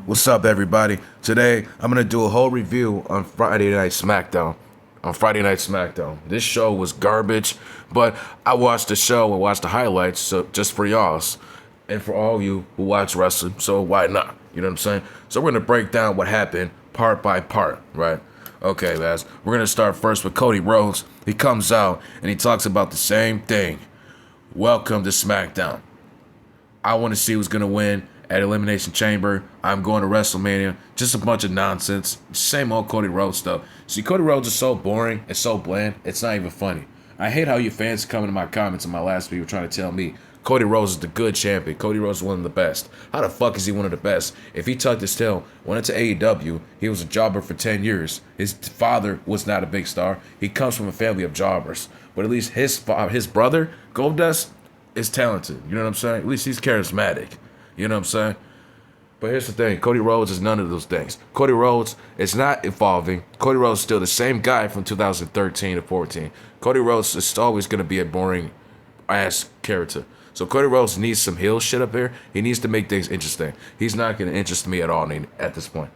What's up, everybody? Today, I'm gonna do a whole review on Friday Night Smackdown. This show was garbage, but I watched the show and watched the highlights, so just for y'all and for all you who watch wrestling. So why not? You know what I'm saying? So we're gonna break down what happened part by part, right? Okay, guys. We're gonna start first with Cody Rhodes. He comes out and he talks about the same thing. Welcome to SmackDown. I want to see who's going to win at Elimination Chamber. I'm going to WrestleMania. Just a bunch of nonsense. Same old Cody Rhodes stuff. See, Cody Rhodes is so boring and so bland, it's not even funny. I hate how you fans come into my comments in my last video trying to tell me Cody Rhodes is the good champion. Cody Rhodes is one of the best. How the fuck is he one of the best? If he tucked his tail, went into AEW, he was a jobber for 10 years. His father was not a big star. He comes from a family of jobbers. But at least his brother, Goldust, is talented. You know what I'm saying? At least he's charismatic. You know what I'm saying? But here's the thing. Cody Rhodes is none of those things. Cody Rhodes is not evolving. Cody Rhodes is still the same guy from 2013 to 14. Cody Rhodes is always going to be a boring ass character. So Cody Rhodes needs some heel shit up here. He needs to make things interesting. He's not going to interest me at all at this point.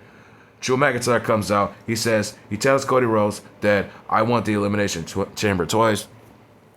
Drew McIntyre comes out. He tells Cody Rhodes that I want the Elimination Chamber toys.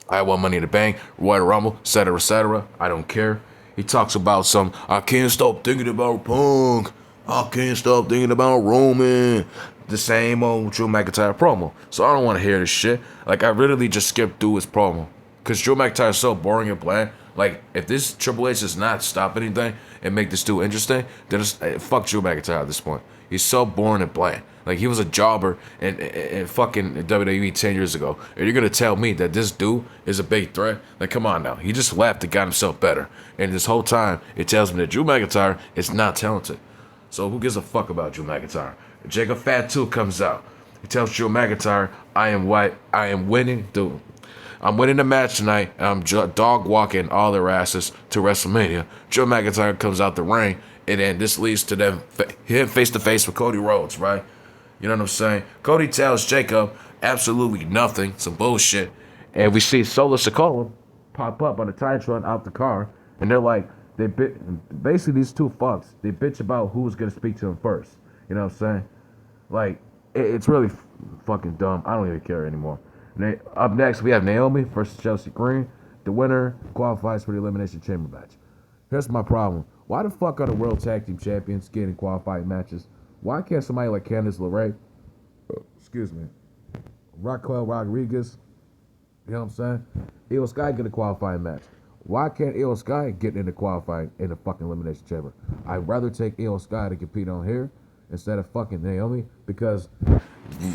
I want Money in the Bank, Royal Rumble, etc., etc. I don't care. He talks about I can't stop thinking about Punk. I can't stop thinking about Roman. The same old Drew McIntyre promo. So I don't want to hear this shit. Like, I literally just skipped through his promo. Because Drew McIntyre is so boring and bland. Like, if this Triple H does not stop anything and make this dude interesting, then fuck Drew McIntyre at this point. He's so boring and bland. Like, he was a jobber in fucking WWE 10 years ago. And you're going to tell me that this dude is a big threat? Like, come on now. He just left and got himself better. And this whole time, it tells me that Drew McIntyre is not talented. So who gives a fuck about Drew McIntyre? Jacob Fatu comes out. He tells Drew McIntyre, I am winning, dude. I'm winning the match tonight, and I'm dog walking all their asses to WrestleMania. Drew McIntyre comes out the ring, and then this leads to him face to face with Cody Rhodes, right? You know what I'm saying? Cody tells Jacob absolutely nothing, some bullshit, and we see Solo Sikoa pop up on a Titantron out the car, and they're like, basically these two fucks, they bitch about who's gonna speak to him first. You know what I'm saying? Like, it's really fucking dumb. I don't even care anymore. Up next, we have Naomi versus Chelsea Green. The winner qualifies for the Elimination Chamber match. Here's my problem. Why the fuck are the World Tag Team Champions getting qualifying matches? Why can't somebody like Candice LeRae, Raquel Rodriguez, you know what I'm saying? Io Sky get a qualifying match. Why can't Io Sky get in the qualifying in the fucking Elimination Chamber? I'd rather take Io Sky to compete on here instead of fucking Naomi, because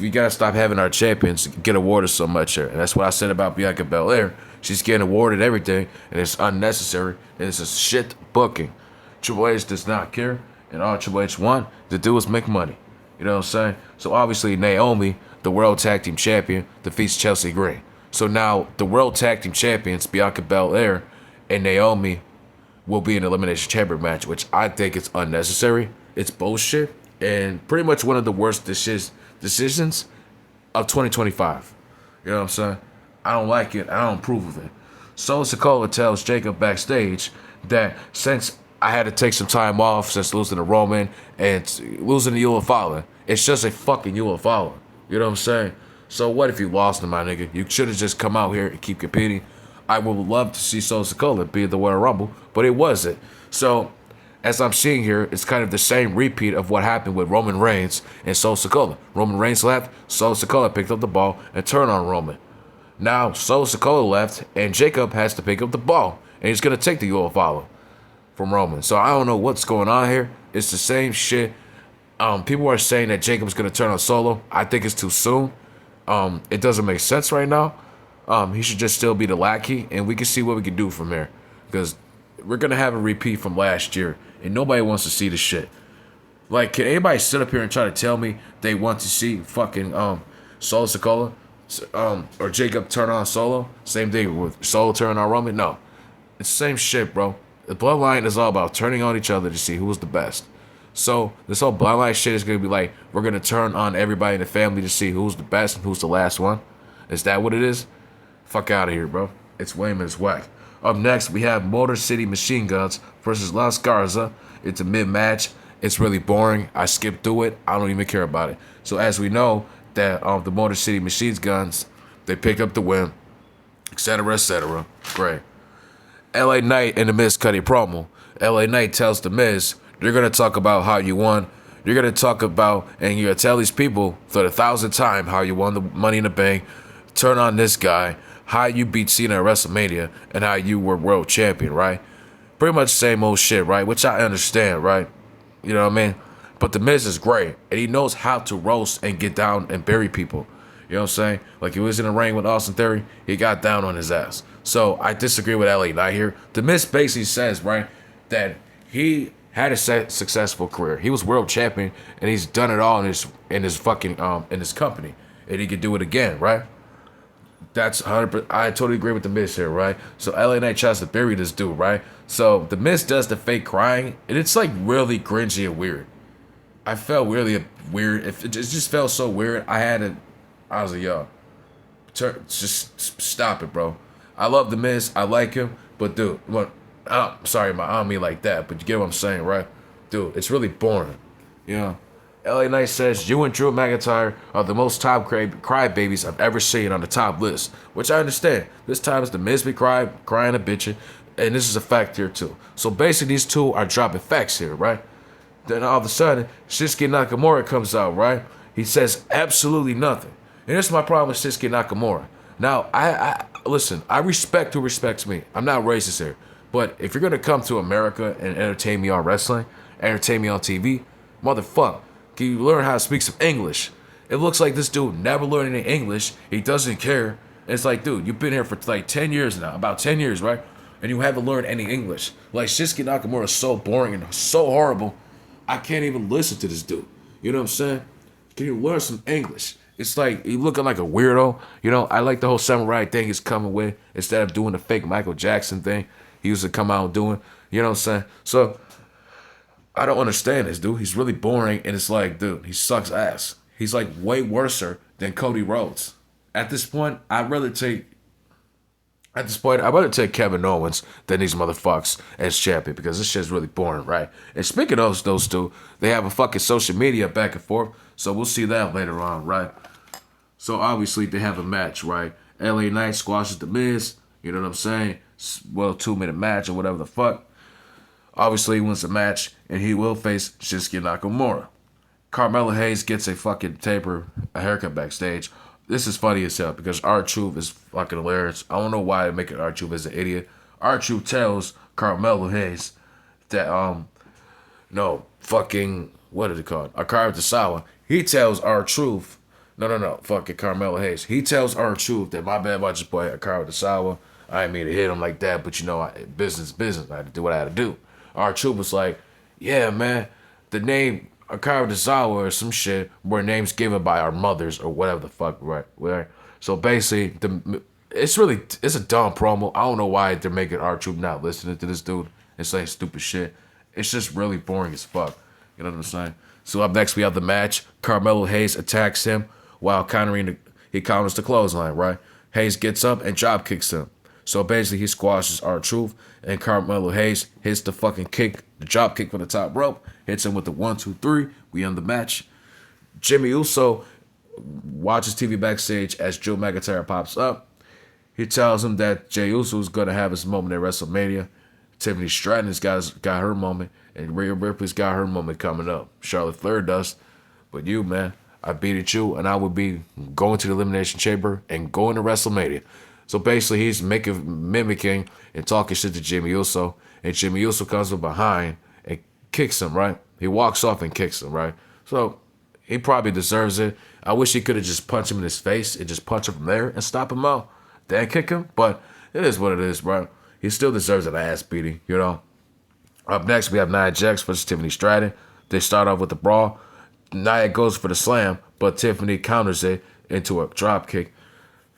we gotta stop having our champions get awarded so much here. And that's what I said about Bianca Belair. She's getting awarded everything, and it's unnecessary, and it's a shit booking. Triple H does not care, and all Triple H want to do is make money. You know what I'm saying? So obviously Naomi, the World Tag Team Champion, defeats Chelsea Green. So now the World Tag Team Champions, Bianca Belair and Naomi, will be in an Elimination Chamber match, which I think is unnecessary. It's bullshit, and pretty much one of the worst decisions of 2025. You know what I'm saying? I don't like it. I don't approve of it. Solo Sikoa tells Jacob backstage that since I had to take some time off since losing to Roman and losing to Eula Fallon, it's just a fucking Eula Fallon. You know what I'm saying? So what if you lost to my nigga? You should have just come out here and keep competing. I would love to see Solo Sikoa be the Royal Rumble, but it wasn't. So as I'm seeing here, it's kind of the same repeat of what happened with Roman Reigns and Solo Sikoa. Roman Reigns left, Solo Sikoa picked up the ball and turned on Roman. Now Solo Sikoa left, and Jacob has to pick up the ball, and he's going to take the Eula Fallon from Roman. So I don't know what's going on here. It's the same shit. People are saying that Jacob's going to turn on Solo. I think it's too soon. It doesn't make sense right now. He should just still be the lackey, and we can see what we can do from here. Because we're going to have a repeat from last year, and nobody wants to see this shit. Like, can anybody sit up here and try to tell me they want to see fucking Solo Sikoa or Jacob turn on Solo? Same thing with Solo turning on Roman? No. It's the same shit, bro. The bloodline is all about turning on each other to see who's the best. So this whole bloodline shit is going to be like, we're going to turn on everybody in the family to see who's the best and who's the last one. Is that what it is? Fuck out of here, bro. It's lame and it's whack. Up next, we have Motor City Machine Guns versus Las Garza. It's a mid-match. It's really boring. I skip through it. I don't even care about it. So as we know that the Motor City Machine Guns, they pick up the win, etc., etc. Great. LA Knight and The Miz cut a promo. LA Knight tells The Miz, you're going to talk about how you won. You're going to talk about, and you're going to tell these people for the 1,000th time how you won the Money in the Bank, turn on this guy, how you beat Cena at WrestleMania, and how you were world champion, right? Pretty much the same old shit, right? Which I understand, right? You know what I mean? But The Miz is great, and he knows how to roast and get down and bury people. You know what I'm saying? Like, he was in the ring with Austin Theory, he got down on his ass. So I disagree with LA Knight here. The Miz basically says, right, that he had a successful career. He was world champion, and he's done it all in his fucking in his company, and he could do it again, right? That's 100%. I totally agree with The Miz here, right? So LA Knight tries to bury this dude, right? So The Miz does the fake crying, and it's like really cringy and weird. I felt really weird. It just felt so weird. I was like, yo, just stop it, bro. I love The Miz. I like him, but dude, I'm sorry, I don't mean like that, but you get what I'm saying, right? Dude, it's really boring, you know? LA Knight says, you and Drew McIntyre are the most top crybabies I've ever seen on the top list, which I understand. This time it's The Miz be crying and bitching, and this is a fact here too. So basically these two are dropping facts here, right? Then all of a sudden, Shinsuke Nakamura comes out, right? He says absolutely nothing. And this is my problem with Shinsuke Nakamura. Now, I listen, I respect who respects me. I'm not racist here. But if you're going to come to America and entertain me on wrestling, entertain me on TV, motherfucker, can you learn how to speak some English? It looks like this dude never learned any English. He doesn't care. And it's like, dude, you've been here for like 10 years now, about 10 years, right? And you haven't learned any English. Like, Shinsuke Nakamura is so boring and so horrible, I can't even listen to this dude. You know what I'm saying? Can you learn some English? It's like, he looking like a weirdo. You know, I like the whole samurai thing he's coming with. Instead of doing the fake Michael Jackson thing he used to come out doing. You know what I'm saying? So, I don't understand this, dude. He's really boring, and it's like, dude, he sucks ass. He's like way worser than Cody Rhodes. At this point, I'd rather take Kevin Owens than these motherfuckers as champion, because this shit's really boring, right? And speaking of those two, they have a fucking social media back and forth, so we'll see that later on, right? So obviously they have a match, right? LA Knight squashes The Miz, you know what I'm saying? Well, 2-minute match or whatever the fuck. Obviously he wins the match, and he will face Shinsuke Nakamura. Carmelo Hayes gets a fucking a haircut backstage. This is funny as hell because R-Truth is fucking hilarious. I don't know why they make it R-Truth as an idiot. R-Truth tells Carmelo Hayes that, what is it called? Akira Tozawa. He tells R-Truth, fucking Carmelo Hayes. He tells R-Truth that my bad about your boy Akira Tozawa. I didn't mean to hit him like that, but business. I had to do what I had to do. R-Truth was like, yeah, man, the name Akira Tozawa or some shit were names given by our mothers or whatever the fuck, right? So basically, it's a dumb promo. I don't know why they're making R-Truth not listening to this dude and saying stupid shit. It's just really boring as fuck. You know what I'm saying? So up next we have the match. Carmelo Hayes attacks him while he counters the clothesline, right? Hayes gets up and drop kicks him. So basically he squashes R-Truth, and Carmelo Hayes hits the fucking kick, the drop kick from the top rope, hits him with the 1, 2, 3. We end the match. Jimmy Uso watches TV backstage as Drew McIntyre pops up. He tells him that Jey Uso is going to have his moment at WrestleMania. Tiffany Stratton's got her moment, and Rhea Ripley's got her moment coming up. Charlotte Flair does. But you, man, I beat you, and I would be going to the Elimination Chamber and going to WrestleMania. So basically, he's mimicking and talking shit to Jimmy Uso, and Jimmy Uso comes from behind and kicks him, right? He walks off and kicks him, right? So he probably deserves it. I wish he could have just punched him in his face and just punch him from there and stop him out, then kick him. But it is what it is, bro. He still deserves an ass beating, you know? Up next, we have Nia Jax versus Tiffany Stratton. They start off with the brawl. Nia goes for the slam, but Tiffany counters it into a drop kick.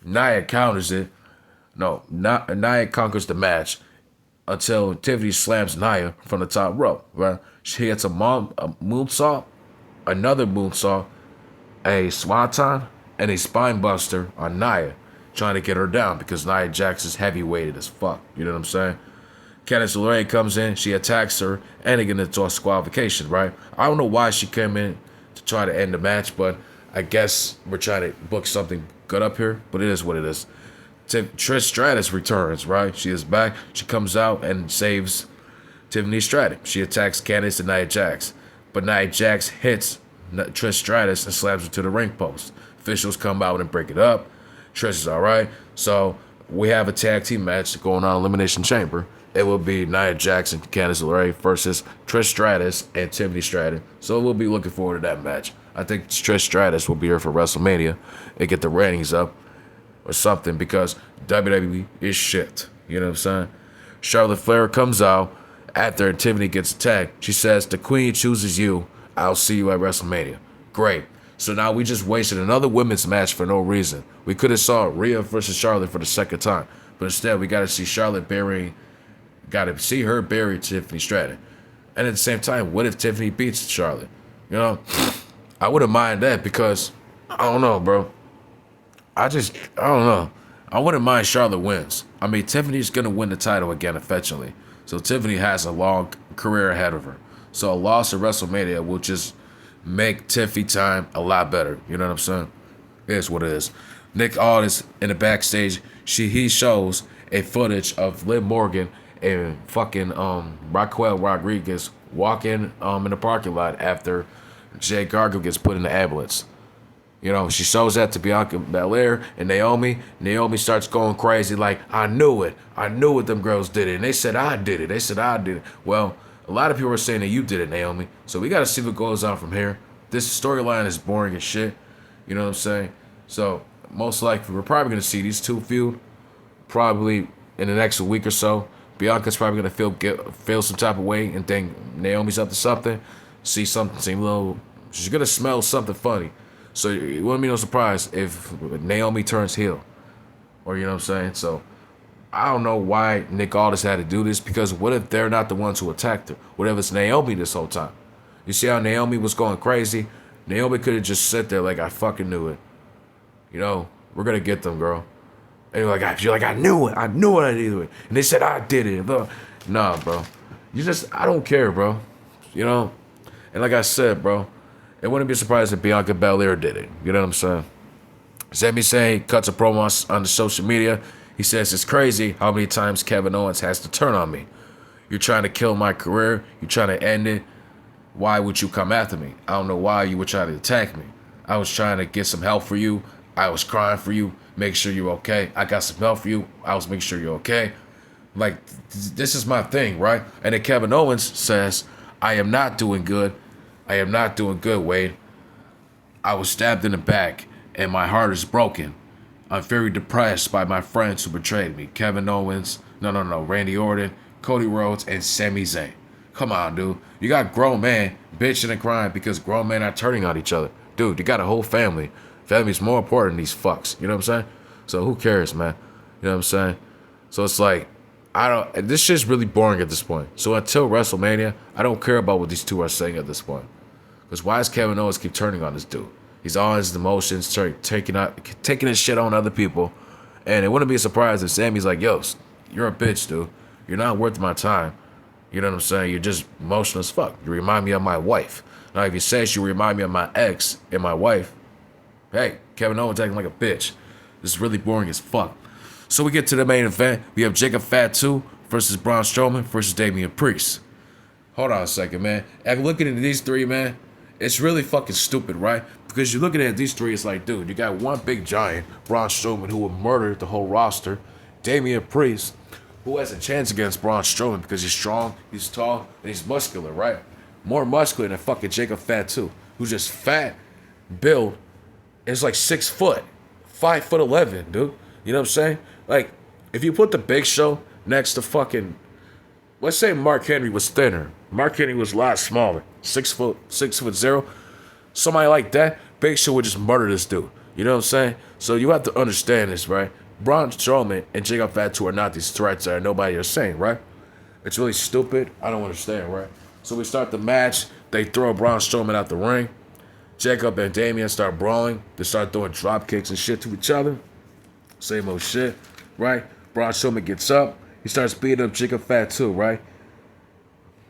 Nia counters it. Nia conquers the match until Tiffany slams Nia from the top rope, right? She hits a moonsault, another moonsault, a swanton, and a spine buster on Nia, trying to get her down because Nia Jax is heavyweighted as fuck. You know what I'm saying? Candice LeRae comes in, she attacks her, and they get into a disqualification, right? I don't know why she came in to try to end the match, but I guess we're trying to book something good up here, but it is what it is. Trish Stratus returns, right? She is back. She comes out and saves Tiffany Stratton. She attacks Candice and Nia Jax, but Nia Jax hits Trish Stratus and slams her to the ring post. Officials come out and break it up. Trish is all right. So we have a tag team match going on Elimination Chamber. It will be Nia Jax and Candice LeRae versus Trish Stratus and Tiffany Stratton. So we'll be looking forward to that match. I think Trish Stratus will be here for WrestleMania and get the ratings up or something because WWE is shit. You know what I'm saying? Charlotte Flair comes out after Tiffany gets attacked. She says, "The queen chooses you. I'll see you at WrestleMania." Great. So now we just wasted another women's match for no reason. We could have saw Rhea versus Charlotte for the second time. But instead, we got to see her bury Tiffany Stratton. And at the same time, what if Tiffany beats Charlotte? You know, I wouldn't mind that because, I don't know, bro. I don't know. I wouldn't mind Charlotte wins. I mean, Tiffany's going to win the title again eventually. So Tiffany has a long career ahead of her. So a loss at WrestleMania will just make Tiffy time a lot better. You know what I'm saying? It is what it is. Nick Aldis in the backstage, he shows a footage of Liv Morgan and fucking Raquel Rodriguez walking in the parking lot after Jade Gargano gets put in the ambulance. You know, she shows that to Bianca Belair and Naomi. Naomi starts going crazy like, I knew it. I knew it, them girls did it. And they said I did it. Well, a lot of people are saying that you did it, Naomi. So we got to see what goes on from here. This storyline is boring as shit. You know what I'm saying? So most likely we're probably going to see these two feud probably in the next week or so. Bianca's probably going to feel some type of way and think Naomi's up to something. She's going to smell something funny. So it wouldn't be no surprise if Naomi turns heel. Or, you know what I'm saying? So I don't know why Nick Aldis had to do this, because what if they're not the ones who attacked her? What if it's Naomi this whole time? You see how Naomi was going crazy? Naomi could have just sat there like, I fucking knew it. You know, we're going to get them, girl. And you're like, I knew it. I knew it. I did it. And they said, I did it. Nah, bro. I don't care, bro. You know? And like I said, bro, it wouldn't be surprised if Bianca Belair did it. You know what I'm saying? Sami Zayn cuts a promo on the social media. He says, it's crazy how many times Kevin Owens has to turn on me. You're trying to kill my career. You're trying to end it. Why would you come after me? I don't know why you were trying to attack me. I was trying to get some help for you. I was crying for you. Make sure you're okay. I got some help for you. I was making sure you're okay. Like, this is my thing, right? And then Kevin Owens says, I am not doing good. I am not doing good, Wade. I was stabbed in the back and my heart is broken. I'm very depressed by my friends who betrayed me. Kevin Owens, Randy Orton, Cody Rhodes, and Sami Zayn. Come on, dude. You got grown men bitching and crying because grown men are turning on each other. Dude, you got a whole family. Family's more important than these fucks. You know what I'm saying? So who cares, man? You know what I'm saying? So it's like, this shit's really boring at this point. So until WrestleMania, I don't care about what these two are saying at this point. Because why does Kevin Owens keep turning on this dude? He's on his emotions, taking his shit on other people. And it wouldn't be a surprise if Sammy's like, yo, you're a bitch, dude. You're not worth my time. You know what I'm saying? You're just emotional as fuck. You remind me of my wife. Now, if you say you remind me of my ex and my wife, hey, Kevin Owens acting like a bitch. This is really boring as fuck. So we get to the main event. We have Jacob Fatu versus Braun Strowman versus Damian Priest. Hold on a second, man. After looking at these three, man, it's really fucking stupid, right? Because you're looking at these three, it's like, dude, you got one big giant, Braun Strowman, who will murder the whole roster. Damian Priest, who has a chance against Braun Strowman because he's strong, he's tall, and he's muscular, right? More muscular than fucking Jacob Fatu, who's just fat, built, and is like 6 foot, 5'11", dude. You know what I'm saying? Like, if you put the Big Show next to fucking, let's say Mark Henry was thinner. Mark Henry was a lot smaller, 6'0". Somebody like that, Big Show would just murder this dude. You know what I'm saying? So you have to understand this, right? Braun Strowman and Jacob Fatu are not these threats that nobody is saying, right? It's really stupid. I don't understand, right? So we start the match. They throw Braun Strowman out the ring. Jacob and Damian start brawling. They start throwing drop kicks and shit to each other. Same old shit, right? Braun Strowman gets up. He starts beating up Chicken Fat too, right?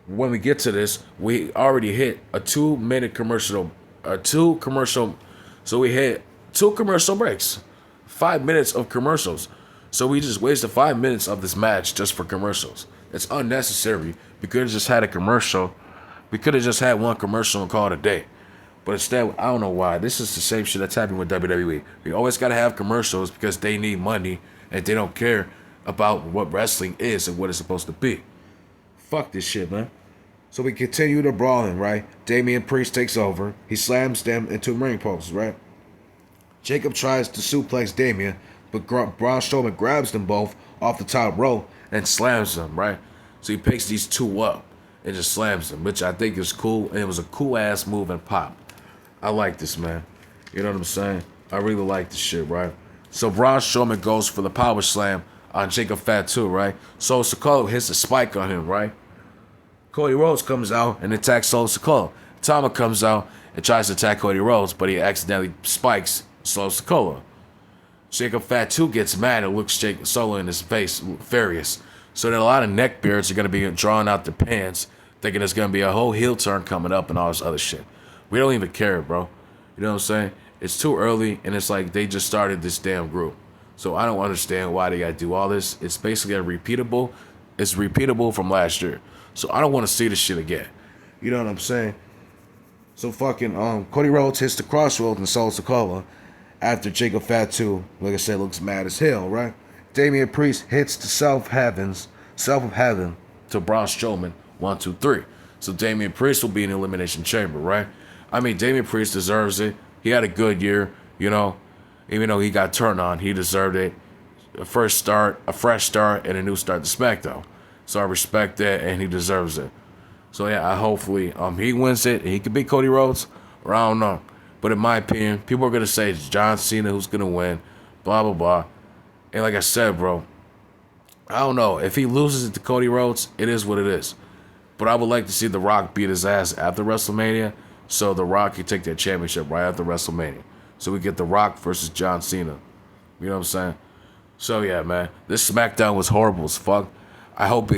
When we get to this, we already hit a 2 minute commercial, so we hit 2 commercial breaks, 5 minutes of commercials. So we just wasted 5 minutes of this match just for commercials. It's unnecessary. We could have just had a commercial. We could have just had one commercial and called it a day. But instead, I don't know why. This is the same shit that's happening with WWE. We always gotta have commercials because they need money and they don't care about what wrestling is and what it's supposed to be. Fuck this shit, man. So we continue the brawling, right? Damian Priest takes over. He slams them into ring posts, right? Jacob tries to suplex Damian, but Braun Strowman grabs them both off the top rope and slams them, right? So he picks these two up and just slams them, which I think is cool. And it was a cool ass move and pop. I like this, man. You know what I'm saying? I really like this shit, right? So Braun Strowman goes for the power slam on Jacob Fatu, right? So Sikoa hits a spike on him, right? Cody Rhodes comes out and attacks Solo Sikoa. Tama comes out and tries to attack Cody Rhodes, but he accidentally spikes Solo Sikoa. Jacob Fatu gets mad and looks Solo in his face, furious. So then a lot of neckbeards are going to be drawing out their pants, thinking there's going to be a whole heel turn coming up and all this other shit. We don't even care, bro. You know what I'm saying? It's too early, and it's like they just started this damn group. So I don't understand why they got to do all this. It's basically it's repeatable from last year. So I don't want to see this shit again. You know what I'm saying? So fucking Cody Rhodes hits the crossroads in Solo Sikoa after Jacob Fatu, like I said, looks mad as hell, right? Damian Priest hits the Self of Heaven to Braun Strowman, 1, 2, 3. So Damian Priest will be in the Elimination Chamber, right? I mean, Damian Priest deserves it. He had a good year, you know. Even though he got turned on, he deserved it. A fresh start, and a new start to SmackDown. So I respect that, and he deserves it. So yeah, I hopefully he wins it. He could beat Cody Rhodes, or I don't know. But in my opinion, people are gonna say it's John Cena who's gonna win. Blah blah blah. And like I said, bro, I don't know if he loses it to Cody Rhodes. It is what it is. But I would like to see The Rock beat his ass after WrestleMania, so The Rock can take that championship right after WrestleMania. So we get The Rock versus John Cena. You know what I'm saying? So yeah, man, this SmackDown was horrible as fuck. I hope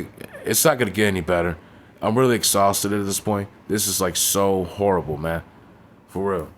it's not gonna get any better. I'm really exhausted at this point. This is like so horrible, man. For real.